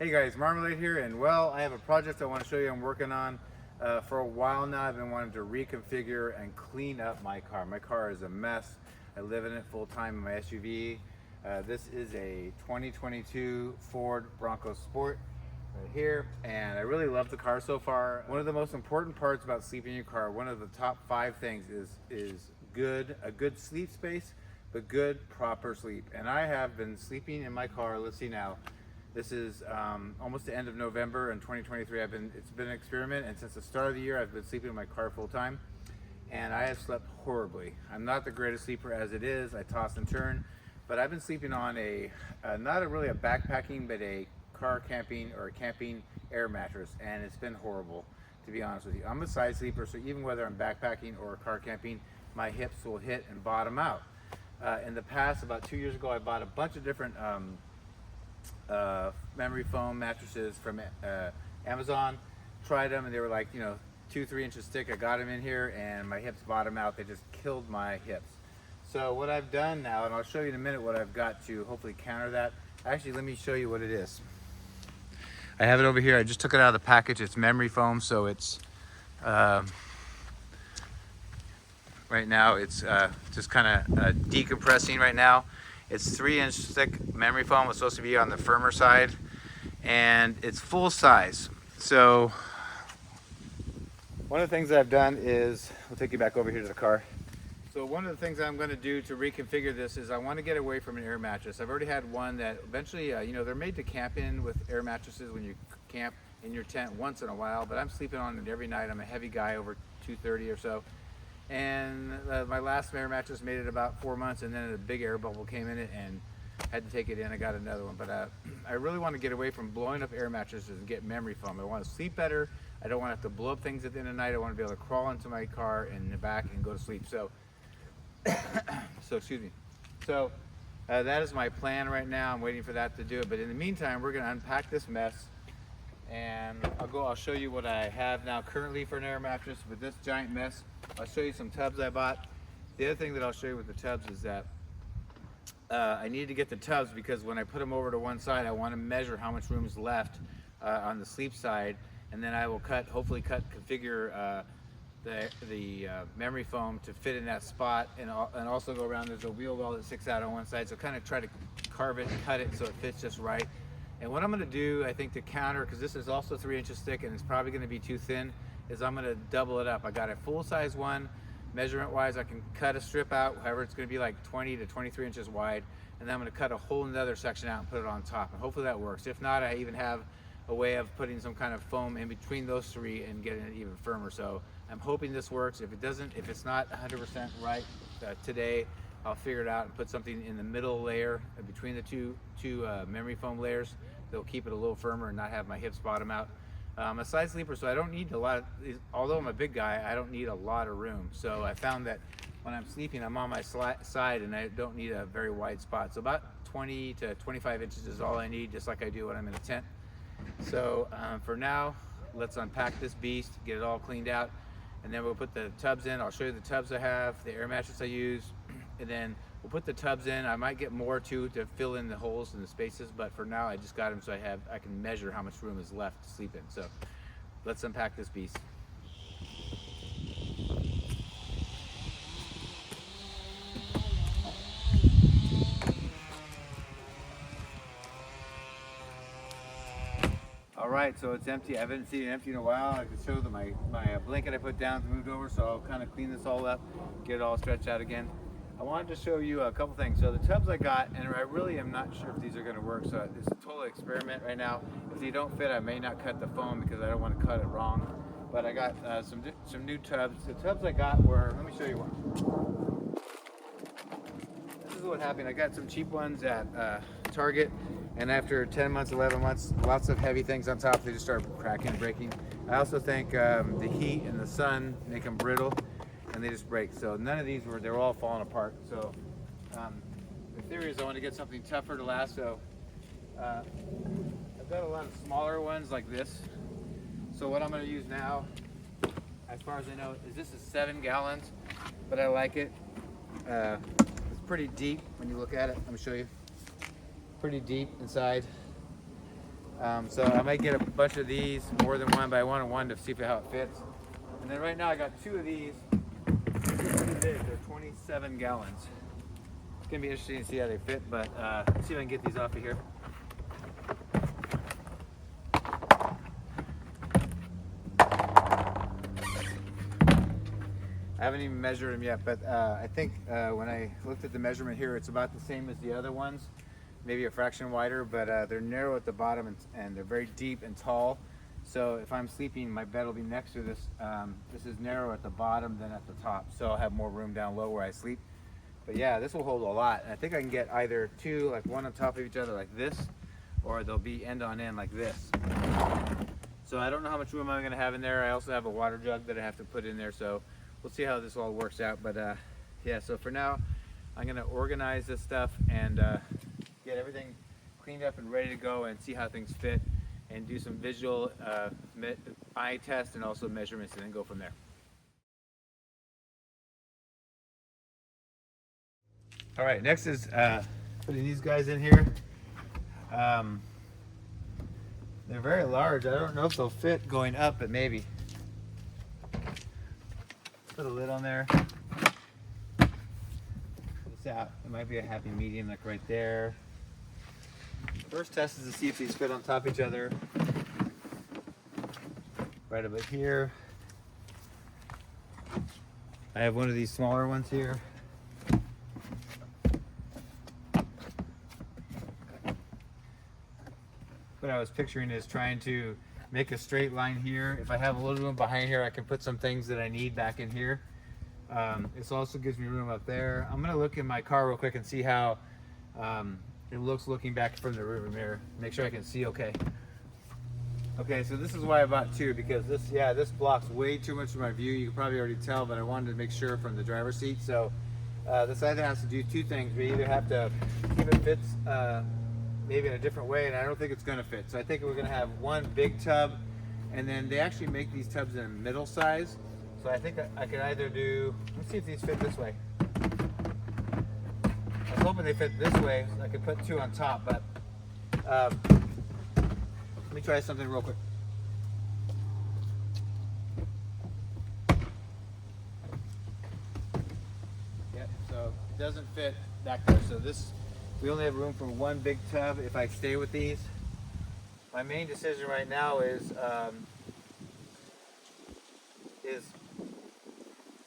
Hey guys, Marmalade here, and well, I have a project I want to show you I'm working on. For a while now, I've been wanting to reconfigure and clean up my car. My car is a mess. I live in it full time in my SUV. This is a 2022 Ford Bronco Sport right here, and I really love the car so far. One of the most important parts about sleeping in your car, one of the top 5 things is a good sleep space, but good proper sleep. And I have been sleeping in my car. Let's see now. This is almost the end of November in 2023. It's been an experiment, and since the start of the year, I've been sleeping in my car full time, and I have slept horribly. I'm not the greatest sleeper as it is. I toss and turn, but I've been sleeping on not really a backpacking, but a car camping or a camping air mattress, and it's been horrible, to be honest with you. I'm a side sleeper, so even whether I'm backpacking or car camping, my hips will hit and bottom out. In the past, about 2 years ago, I bought a bunch of different memory foam mattresses from Amazon. Tried them, and they were like 2-3 inches thick. I got them in here, and my hips bottom out. They just killed my hips. So what I've done now, and I'll show you in a minute what I've got to hopefully counter that. Actually, let me show you what it is. I have it over here. I just took it out of the package. It's memory foam, so it's right now it's just kind of decompressing right now. It's 3-inch thick memory foam. It's supposed to be on the firmer side, and it's full size. So one of the things I've done is, we'll take you back over here to the car. So one of the things I'm going to do to reconfigure this is I want to get away from an air mattress. I've already had one that eventually, they're made to camp in with air mattresses when you camp in your tent once in a while, but I'm sleeping on it every night. I'm a heavy guy, over 230 or so. And my last air mattress made it about 4 months, and then a big air bubble came in it and had to take it in. I got another one, but I really want to get away from blowing up air mattresses and get memory foam. I want to sleep better. I don't want to have to blow up things at the end of the night. I want to be able to crawl into my car in the back and go to sleep. So excuse me. So that is my plan right now. I'm waiting for that to do it. But in the meantime, we're going to unpack this mess, and I'll show you what I have now currently for an air mattress with this giant mess. I'll show you some tubs I bought. The other thing that I'll show you with the tubs is that I need to get the tubs, because when I put them over to one side, I want to measure how much room is left on the sleep side, and then I will hopefully configure the memory foam to fit in that spot, and also go around. There's a wheel well that sticks out on one side, so kind of try to carve it and cut it so it fits just right. And what I'm going to do, I think, to counter, because this is also 3 inches thick and it's probably going to be too thin, is I'm going to double it up. I got a full size one. Measurement wise, I can cut a strip out, however it's going to be like 20 to 23 inches wide, and then I'm going to cut a whole another section out and put it on top, and hopefully that works. If not, I even have a way of putting some kind of foam in between those three and getting it even firmer. So I'm hoping this works. If it doesn't, if it's not 100% right today, I'll figure it out and put something in the middle layer between the two memory foam layers. They'll keep it a little firmer and not have my hips bottom out. I'm a side sleeper, so I don't need a lot although I'm a big guy, I don't need a lot of room. So I found that when I'm sleeping, I'm on my side and I don't need a very wide spot. So about 20 to 25 inches is all I need, just like I do when I'm in a tent. So for now, let's unpack this beast, get it all cleaned out, and then we'll put the tubs in. I'll show you the tubs I have, the air mattress I use, and then we'll put the tubs in. I might get more too to fill in the holes and the spaces, but for now I just got them so I can measure how much room is left to sleep in. So let's unpack this beast. All right, so it's empty. I haven't seen it empty in a while. I can show that my blanket I put down is moved over, so I'll kind of clean this all up, get it all stretched out again. I wanted to show you a couple things. So the tubs I got, and I really am not sure if these are going to work, so it's a total experiment right now. If they don't fit, I may not cut the foam because I don't want to cut it wrong. But I got some new tubs. The tubs I got were, let me show you one. This is what happened. I got some cheap ones at Target, and after 10 months, 11 months, lots of heavy things on top, they just start cracking and breaking. I also think the heat and the sun make them brittle, and they just break. So none of these they were all falling apart. So the theory is I want to get something tougher to last. So I've got a lot of smaller ones like this. So what I'm going to use now, as far as I know, is this is 7 gallons, but I like it. It's pretty deep when you look at it. Let me show you. Pretty deep inside. So I might get a bunch of these, more than one, but I wanted one to see how it fits. And then right now I got two of these. They're pretty big. They're 27 gallons. It's gonna be interesting to see how they fit, but let's see if I can get these off of here. I haven't even measured them yet, but I think when I looked at the measurement here, it's about the same as the other ones, maybe a fraction wider, but they're narrow at the bottom and they're very deep and tall. So if I'm sleeping, my bed will be next to this. This is narrow at the bottom than at the top, so I'll have more room down low where I sleep. But yeah, this will hold a lot. And I think I can get either two, like one on top of each other like this, or they'll be end on end like this. So I don't know how much room I'm gonna have in there. I also have a water jug that I have to put in there, so we'll see how this all works out. But yeah, so for now, I'm gonna organize this stuff and get everything cleaned up and ready to go and see how things fit and do some visual eye test and also measurements and then go from there. All right, next is putting these guys in here. They're very large. I don't know if they'll fit going up, but maybe. Put a lid on there. This out. It might be a happy medium, like right there. First test is to see if these fit on top of each other. Right about here. I have one of these smaller ones here. What I was picturing is trying to make a straight line here. If I have a little room behind here, I can put some things that I need back in here. This also gives me room up there. I'm gonna look in my car real quick and see how it looks looking back from the rearview mirror. Make sure I can see okay. Okay, so this is why I bought two, because this blocks way too much of my view. You can probably already tell, but I wanted to make sure from the driver's seat. So this either has to do two things. We either have to see if it fits maybe in a different way, and I don't think it's gonna fit. So I think we're gonna have one big tub, and then they actually make these tubs in a middle size. So I think I could either do, let's see if these fit this way. I was hoping they fit this way, so I could put two on top, but let me try something real quick. Yeah, so it doesn't fit back there. So this, we only have room for one big tub if I stay with these. My main decision right now is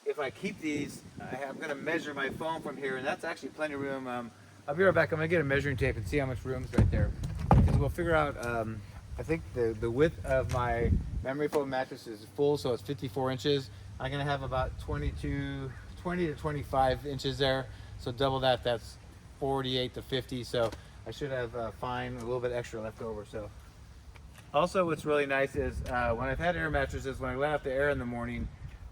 if I keep these, I'm going to measure my phone from here, and that's actually plenty of room. I'll be right back. I'm going to get a measuring tape and see how much room is right there. Because we'll figure out, I think the width of my memory foam mattress is full, so it's 54 inches. I'm going to have about 20 to 25 inches there. So double that, that's 48 to 50. So I should have a little bit extra left over. So also what's really nice is when I've had air mattresses, when I let out the air in the morning,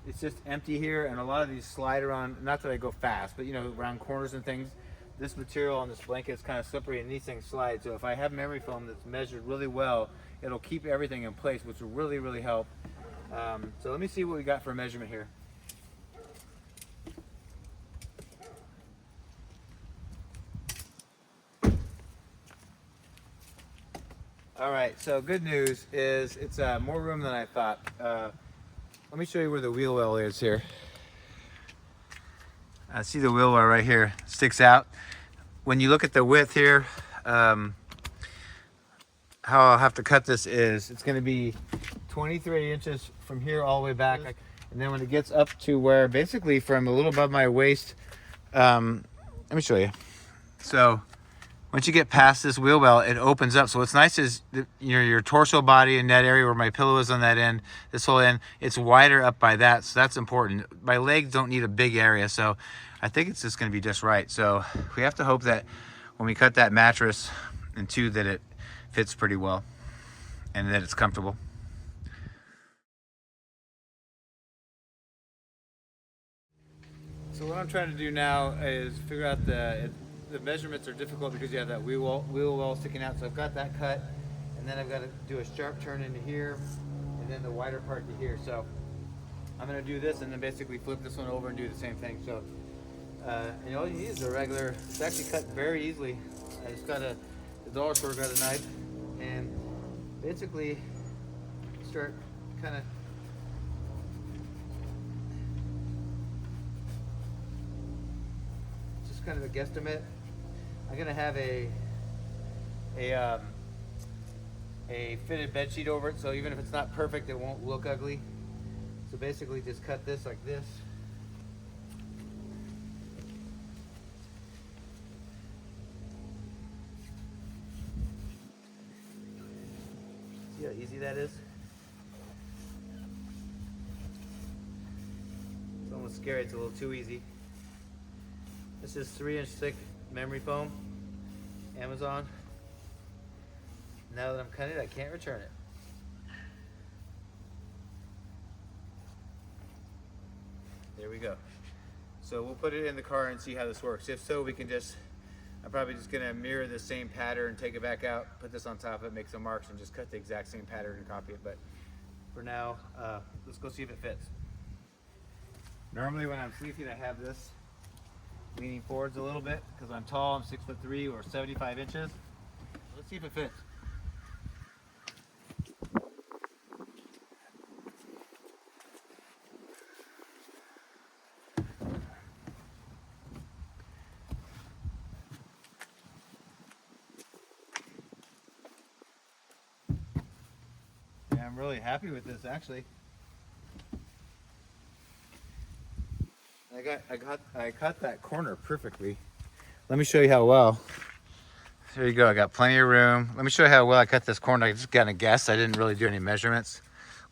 it's just empty here, and a lot of these slide around, not that I go fast, but you know, around corners and things. This material on this blanket is kind of slippery and these things slide. So if I have memory foam that's measured really well, it'll keep everything in place, which will really, really help. So let me see what we got for a measurement here. All right, so good news is it's more room than I thought. Let me show you where the wheel well is here. I see the wheel well right here, sticks out. When you look at the width here, how I'll have to cut this is, it's gonna be 23 inches from here all the way back. And then when it gets up to where, basically from a little above my waist, let me show you. So once you get past this wheel well, it opens up. So what's nice is your torso body in that area where my pillow is on that end, this whole end, it's wider up by that. So that's important. My legs don't need a big area. So I think it's just going to be just right. So we have to hope that when we cut that mattress in two, that it fits pretty well and that it's comfortable. So what I'm trying to do now is figure out the measurements are difficult because you have that wheel well sticking out. So I've got that cut, and then I've got to do a sharp turn into here, and then the wider part to here. So I'm going to do this and then basically flip this one over and do the same thing. So and all you need is a regular, it's actually cut very easily. I just got the dollar store got a knife, and basically start kind of just kind of a guesstimate. I'm gonna have a fitted bed sheet over it, so even if it's not perfect, it won't look ugly. So basically, just cut this like this. See how easy that is? It's almost scary. It's a little too easy. This is 3-inch thick memory foam, Amazon. Now that I'm cutting it, I can't return it. There we go. So we'll put it in the car and see how this works. If so, we can just, I'm probably just gonna mirror the same pattern, take it back out, put this on top of it, make some marks, and just cut the exact same pattern and copy it. But for now, let's go see if it fits. Normally when I'm sleeping, I have this leaning forwards a little bit because I'm tall, I'm 6'3" or 75 inches. Let's see if it fits. Yeah, I'm really happy with this actually. I cut that corner perfectly. Let me show you how well. There you go, I got plenty of room. Let me show you how well I cut this corner. I just kind of guessed. I didn't really do any measurements.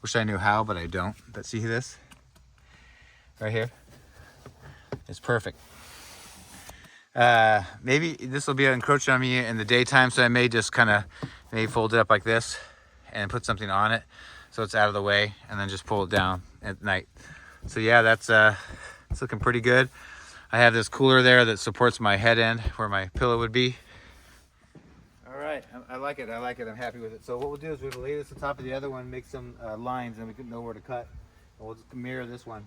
Wish I knew how, but I don't. But see this? Right here? It's perfect. Maybe this will be encroaching on me in the daytime, so I may just kind of maybe fold it up like this and put something on it so it's out of the way, and then just pull it down at night. So yeah, that's it's looking pretty good. I have this cooler there that supports my head end where my pillow would be. All right, I like it. I like it. I'm happy with it. So what we'll do is we'll lay this on top of the other one, make some lines, and we can know where to cut. And we'll just mirror this one.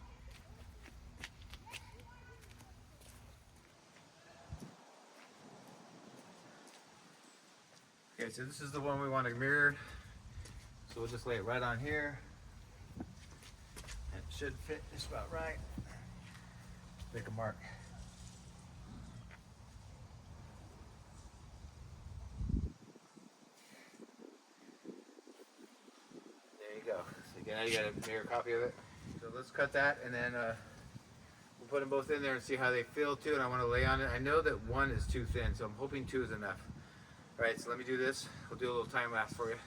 Okay, so this is the one we want to mirror. So we'll just lay it right on here. It should fit just about right. Make a mark. There you go. So now you got a mirror copy of it. So let's cut that, and then we'll put them both in there and see how they feel too. And I want to lay on it. I know that one is too thin, so I'm hoping 2 is enough. All right, so let me do this. We'll do a little time lapse for you.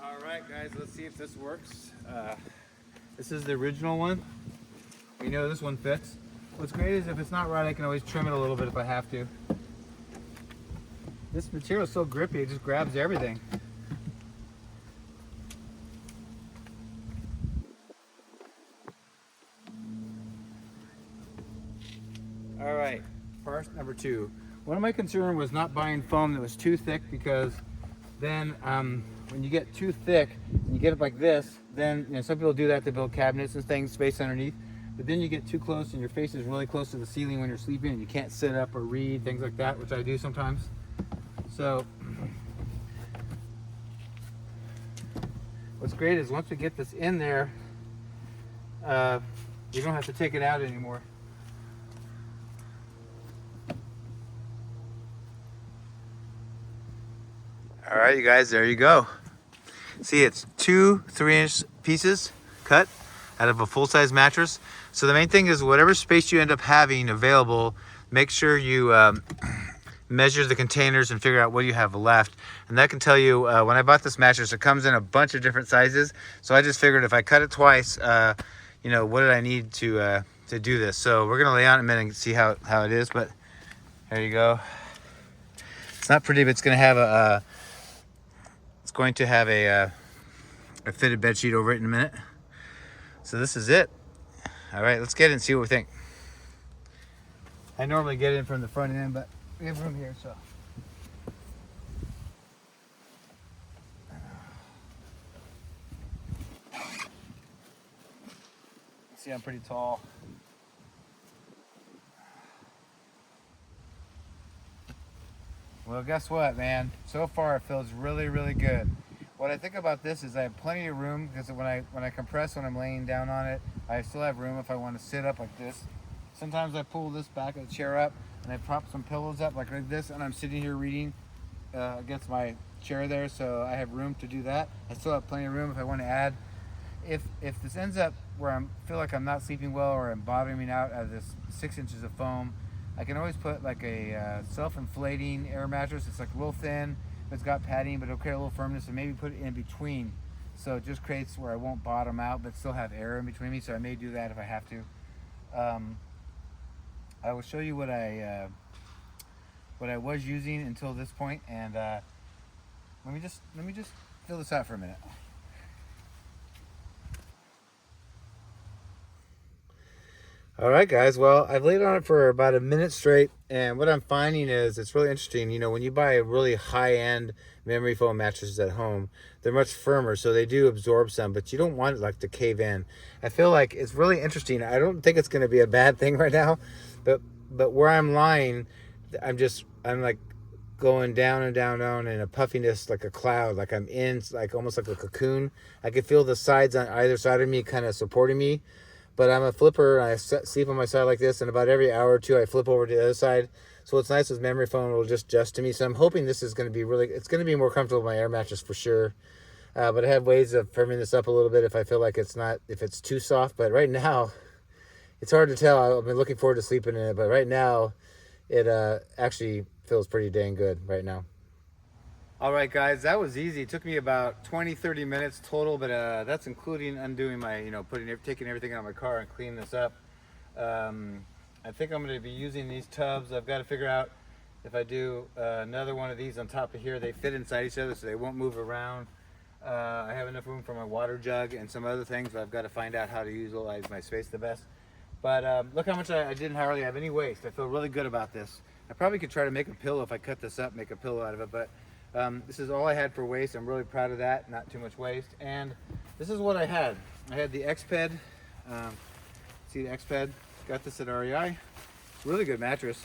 All right, guys, let's see if this works. This is the original one. We know this one fits. What's great is if it's not right, I can always trim it a little bit if I have to. This material is so grippy, it just grabs everything. All right, part number 2. One of my concerns was not buying foam that was too thick, because then when you get too thick and you get it like this, then some people do that to build cabinets and things, space underneath. But then you get too close and your face is really close to the ceiling when you're sleeping, and you can't sit up or read, things like that, which I do sometimes. So what's great is once we get this in there, you don't have to take it out anymore. All right, you guys, there you go. See, it's 2 3-inch pieces cut out of a full-size mattress. So the main thing is whatever space you end up having available, make sure you measure the containers and figure out what you have left. And that can tell you, when I bought this mattress, it comes in a bunch of different sizes. So I just figured if I cut it twice, what did I need to do this? So we're gonna lay on it in a minute and see how it is, but there you go. It's not pretty, but it's gonna have a fitted bed sheet over it in a minute. So this is it. All right, let's get it and see what we think. I normally get in from the front end, but we have room here, so. See, I'm pretty tall. Well, guess what, man? So far, it feels really, really good. What I think about this is I have plenty of room because when I compress when I'm laying down on it, I still have room if I want to sit up like this. Sometimes I pull this back of the chair up and I prop some pillows up like this, and I'm sitting here reading against my chair there, so I have room to do that. I still have plenty of room if I want to add. If this ends up where I feel like I'm not sleeping well or I'm bottoming out of this 6 inches of foam, I can always put like a self-inflating air mattress. It's like a little thin, but it's got padding, but it'll create a little firmness, and maybe put it in between, so it just creates where I won't bottom out, but still have air in between me. So I may do that if I have to. I will show you what I was using until this point, and let me just fill this out for a minute. All right, guys. Well, I've laid on it for about a minute straight, and what I'm finding is it's really interesting. You know, when you buy a really high-end memory foam mattresses at home, they're much firmer, so they do absorb some, but you don't want it like to cave in. I feel like it's really interesting. I don't think it's going to be a bad thing right now, but where I'm lying, I'm like going down and down and down in a puffiness like a cloud, like I'm in like almost like a cocoon. I can feel the sides on either side of me kind of supporting me. But I'm a flipper, and I sleep on my side like this, and about every hour or two I flip over to the other side. So what's nice is memory foam will just adjust to me. So I'm hoping this is going to be it's going to be more comfortable with my air mattress for sure. But I have ways of firming this up a little bit if I feel like if it's too soft. But right now, it's hard to tell. I've been looking forward to sleeping in it, but right now, it actually feels pretty dang good right now. All right, guys, that was easy. It took me about 20-30 minutes total, but that's including undoing my, taking everything out of my car and cleaning this up. I think I'm going to be using these tubs. I've got to figure out if I do another one of these on top of here. They fit inside each other, so they won't move around. I have enough room for my water jug and some other things, but I've got to find out how to utilize my space the best. But look how much I didn't hardly have any waste. I feel really good about this. I probably could try to make a pillow if I cut this up, make a pillow out of it, but this is all I had for waste. I'm really proud of that, not too much waste. And this is what I had. I had the Exped. See the Exped? Got this at REI. Really good mattress.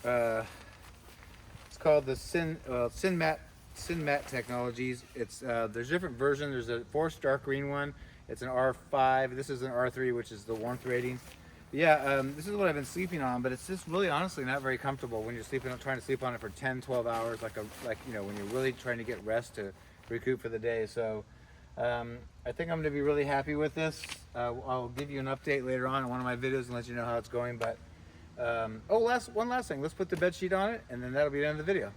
It's called the Sinmat Technologies. It's there's different versions. There's a Forest Dark Green one. It's an R5. This is an R3, which is the warmth rating. Yeah, this is what I've been sleeping on, but it's just really honestly not very comfortable when you're trying to sleep on it for 10-12 hours, like when you're really trying to get rest to recoup for the day. So I think I'm going to be really happy with this. I'll give you an update later on in one of my videos and let you know how it's going. But one last thing. Let's put the bed sheet on it, and then that'll be the end of the video.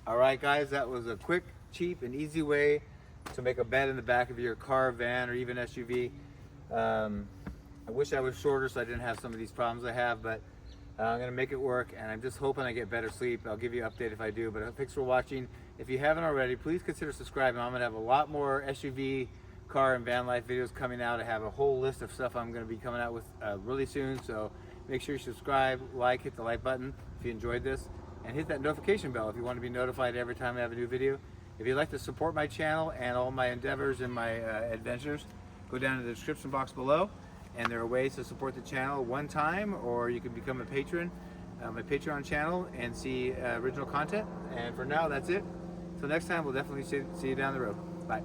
All right, guys, that was a quick, cheap, and easy way to make a bed in the back of your car, van, or even SUV. I wish I was shorter so I didn't have some of these problems I have, but I'm gonna make it work, and I'm just hoping I get better sleep. I'll give you an update if I do, but thanks for watching. If you haven't already, please consider subscribing. I'm gonna have a lot more SUV, car, and van life videos coming out. I have a whole list of stuff I'm gonna be coming out with really soon, so make sure you subscribe, hit the like button if you enjoyed this, and hit that notification bell if you want to be notified every time I have a new video. If you'd like to support my channel and all my endeavors and my adventures, go down to the description box below, and there are ways to support the channel one time, or you can become a patron, my Patreon channel, and see original content. And for now, that's it. Till next time, we'll definitely see you down the road. Bye.